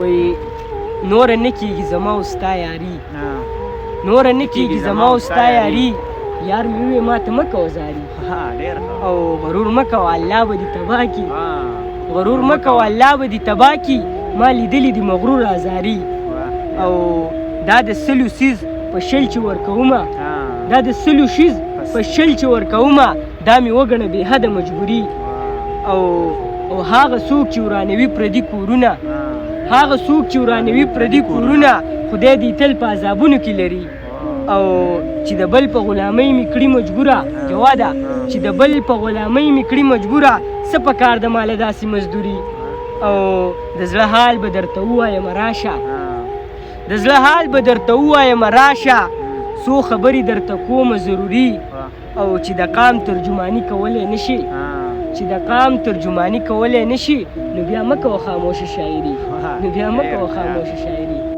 وای نور نه کیږي زما او ستا یاري نور نه کیږي زما او ستا یاري یار مې ووی ما ته مه کوه زاري او غرور مه کوه الله به دې تباه کي غرور مه کوه الله به دې تباه کي ما لیدلي دي مغرور ازاري او دا د سلو سیز په شل چې ورکومه دا د سلو شیز په شل چې ورکومه دا مې وګڼه بې حده مجبوري او هغه څوک چې ورانوي پردي کورونه هغه څوک چې ورانوي پردي کورونه خدای دې تل په عذابونو کې لري او چې د بل په غلامۍ مې کړي مجبوره جواده چې د بل په غلامۍ مې کړي مجبوره څه په کار د ماله داسې مزدوري او د زړه حال به درته ووایم راشه د زړه حال به درته ووایم راشه څو خبرې درته کومه ضروري او چې د قام ترجماني کولی نشي چې د قام ترجماني کولی نشي نو بیا مه کوه خاموشه شاعري نو بیا مه کوه خاموشه شاعري